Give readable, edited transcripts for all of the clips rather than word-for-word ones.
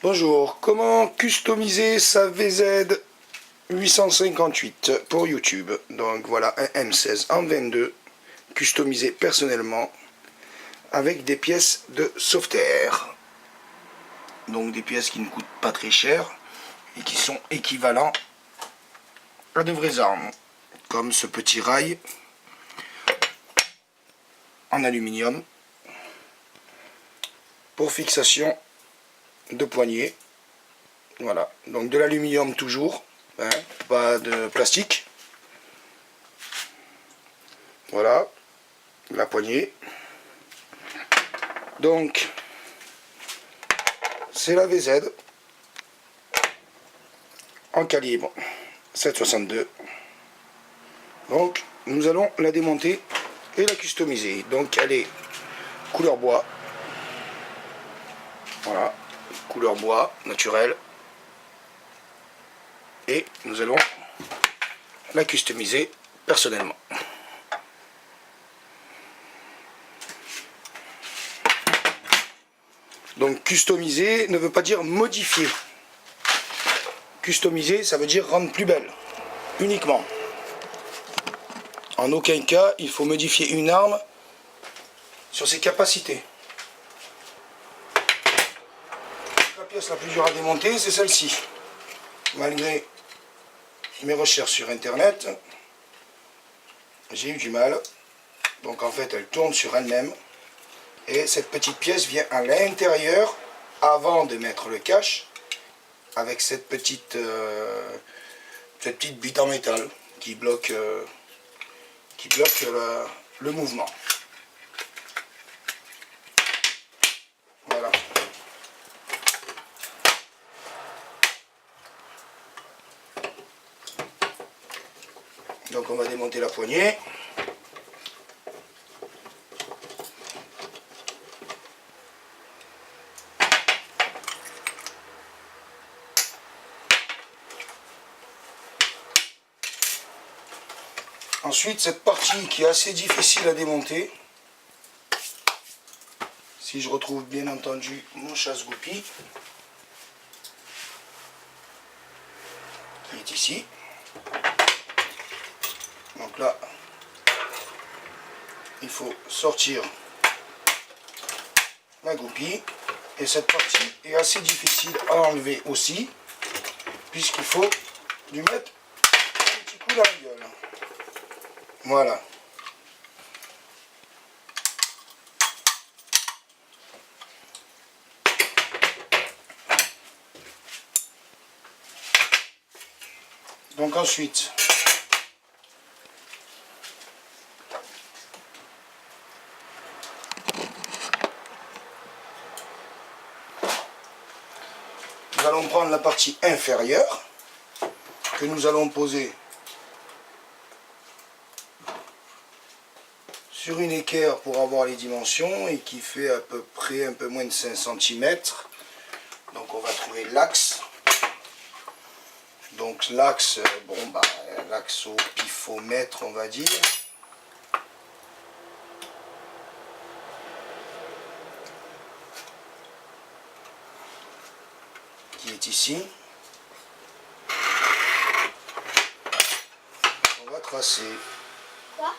Bonjour, comment customiser sa VZ 858 pour YouTube? Donc voilà, un M16 en 22, customisé personnellement avec des pièces de Softair. Donc des pièces qui ne coûtent pas très cher et qui sont équivalents à de vraies armes, comme ce petit rail en aluminium pour fixation de poignée. Voilà, donc de l'aluminium toujours, hein, pas de plastique. Voilà, la poignée. Donc, c'est la VZ en calibre 7,62. Donc, nous allons la démonter et la customiser. Donc, elle est couleur bois. Voilà, couleur bois naturelle. Et nous allons la customiser personnellement. Donc customiser ne veut pas dire modifier. Customiser, ça veut dire rendre plus belle, uniquement. En aucun cas, il faut modifier une arme sur ses capacités. La pièce la plus dure à démonter, c'est celle-ci. Malgré mes recherches sur internet, j'ai eu du mal. Donc en fait, elle tourne sur elle-même. Et cette petite pièce vient à l'intérieur, avant de mettre le cache, avec cette petite bite en métal qui bloque le mouvement. Voilà. Donc on va démonter la poignée. Ensuite, cette partie qui est assez difficile à démonter, si je retrouve bien entendu mon chasse-goupille, qui est ici. Donc là, il faut sortir la goupille. Et cette partie est assez difficile à enlever aussi, puisqu'il faut lui mettre un petit coup dans la gueule. Voilà. Donc ensuite, nous allons prendre la partie inférieure que nous allons poser sur une équerre pour avoir les dimensions et qui fait à peu près un peu moins de 5 cm. Donc on va trouver l'axe. Donc l'axe, l'axe au pifomètre, on va dire. Qui est ici. On va tracer. Quoi?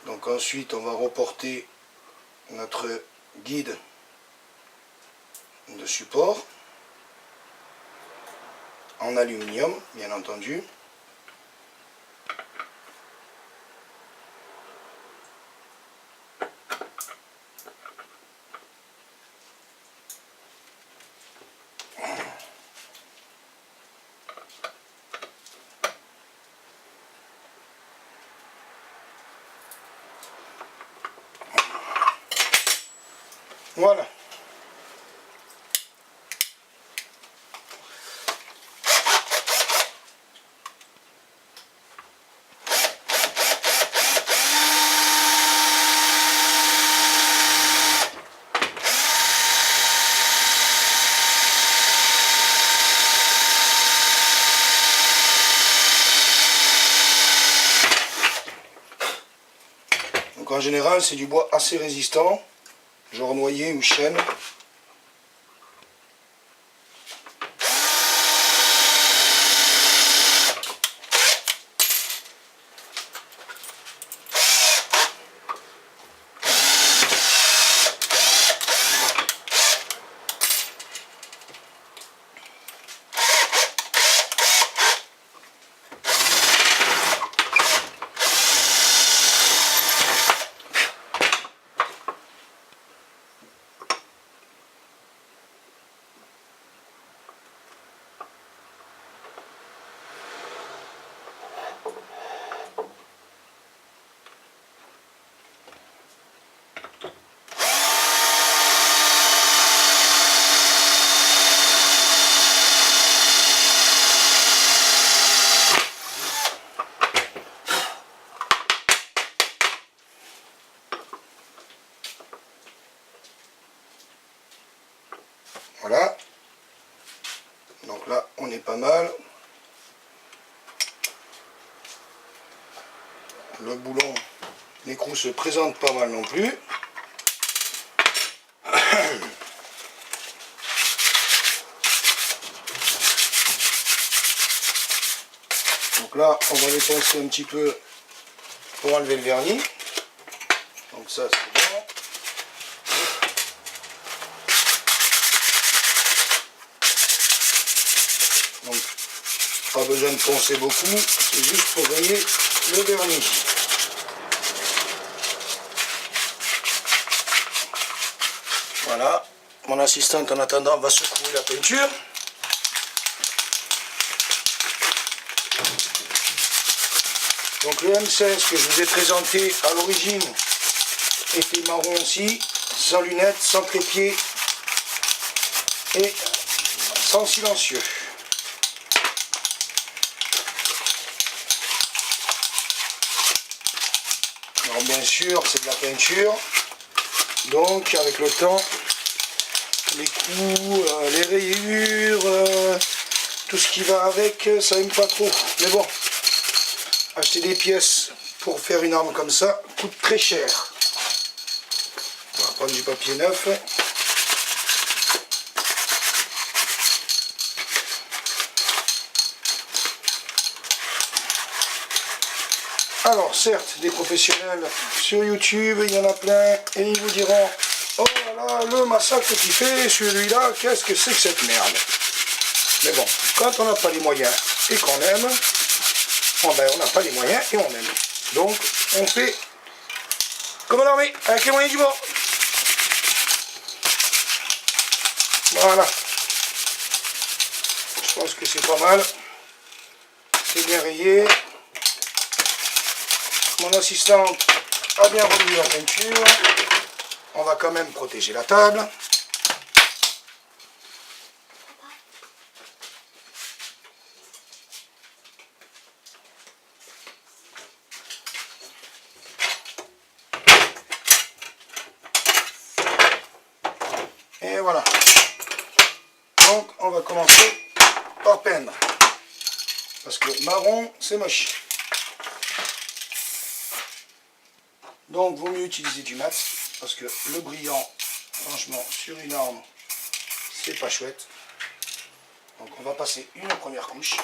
Donc ensuite on va reporter notre guide de support en aluminium, bien entendu. Voilà. Donc en général, c'est du bois assez résistant. genre noyer ou chêne. Voilà. Donc là, on est pas mal. Le boulon, l'écrou se présente pas mal non plus. Donc là, on va dépenser un petit peu pour enlever le vernis. Donc ça, c'est bon. Donc, pas besoin de poncer beaucoup, c'est juste pour rayer le vernis. Voilà, mon assistante en attendant va secouer la peinture. Donc le M16 que je vous ai présenté à l'origine était marron aussi, sans lunettes, sans trépied et sans silencieux. Alors bien sûr c'est de la peinture, donc avec le temps, les coups, les rayures, tout ce qui va avec, ça aime pas trop. Mais bon, acheter des pièces pour faire une arme comme ça coûte très cher. On va prendre du papier neuf. Alors certes, des professionnels sur YouTube, il y en a plein, et ils vous diront « Oh là là, le massacre qu'il fait, celui-là, qu'est-ce que c'est que cette merde ?» Mais bon, quand on n'a pas les moyens et qu'on aime, oh ben, on n'a pas les moyens et on aime. Donc, on fait comme l'armée, avec les moyens du bord. Voilà. Je pense que c'est pas mal. C'est bien rayé. Mon assistante a bien remis la peinture. On va quand même protéger la table. Et voilà. Donc on va commencer par peindre. Parce que marron, c'est moche. Donc vaut mieux utiliser du mat. Parce que le brillant, franchement, sur une arme, c'est pas chouette. Donc on va passer une première couche.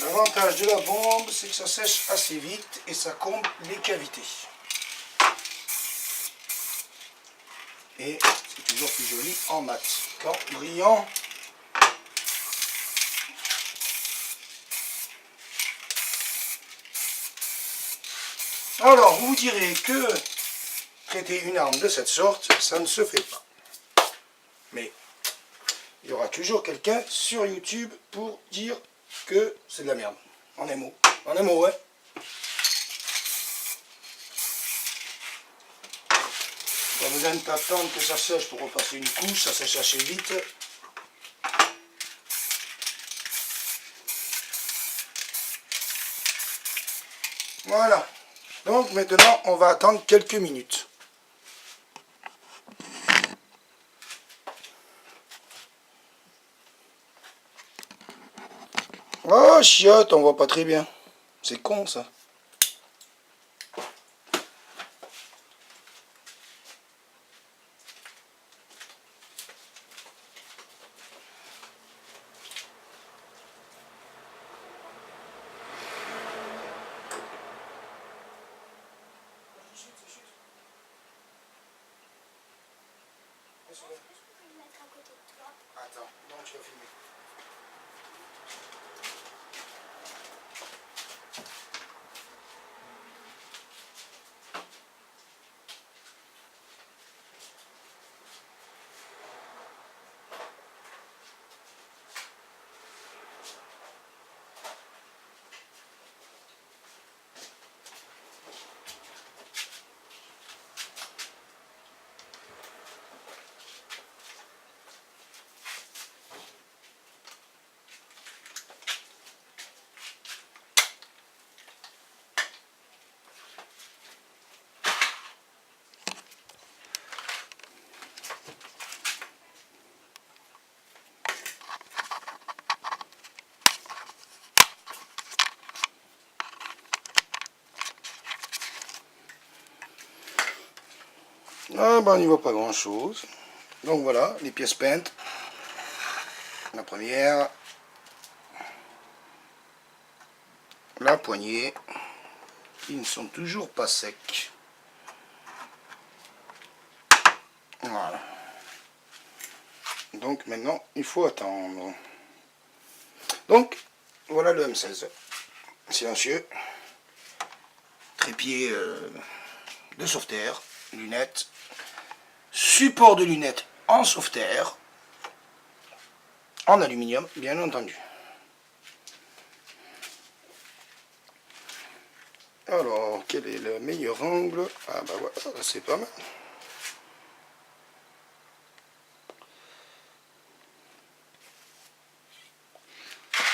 L'avantage de la bombe, c'est que ça sèche assez vite et ça comble les cavités. Et c'est toujours plus joli en mat qu'en brillant. Alors, vous vous direz que traiter une arme de cette sorte, ça ne se fait pas. Mais il y aura toujours quelqu'un sur YouTube pour dire que c'est de la merde. En un mot. En un mot, ouais. Pas besoin d'attendre que ça sèche pour repasser une couche, ça sèche assez vite. Voilà. Donc maintenant, on va attendre quelques minutes. Oh, chiotte, on voit pas très bien. C'est con, ça. Attends, non, tu vas filmer. Ah ben, on n'y voit pas grand chose. Donc voilà, les pièces peintes. La première. La poignée. Ils ne sont toujours pas secs. Voilà. Donc maintenant, il faut attendre. Donc, voilà le M16. Silencieux. Trépied de sauveterre. Lunettes. Support de lunettes en sauveterre. En aluminium, bien entendu. Alors, quel est le meilleur angle? Ah bah voilà, c'est pas mal.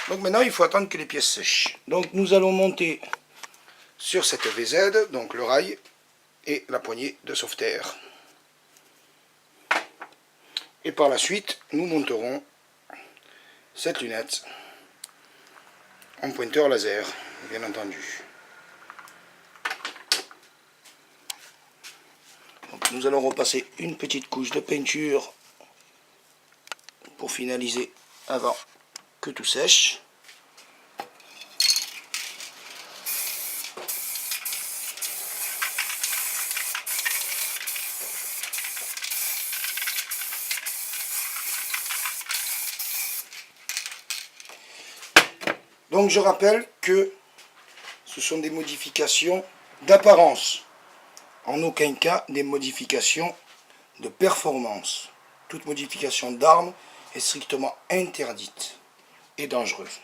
Donc maintenant, il faut attendre que les pièces sèchent. Donc nous allons monter sur cette VZ, donc le rail et la poignée de sauveterre. Et par la suite, nous monterons cette lunette en pointeur laser, bien entendu. Donc nous allons repasser une petite couche de peinture pour finaliser avant que tout sèche. Donc je rappelle que ce sont des modifications d'apparence, en aucun cas des modifications de performance. Toute modification d'arme est strictement interdite et dangereuse.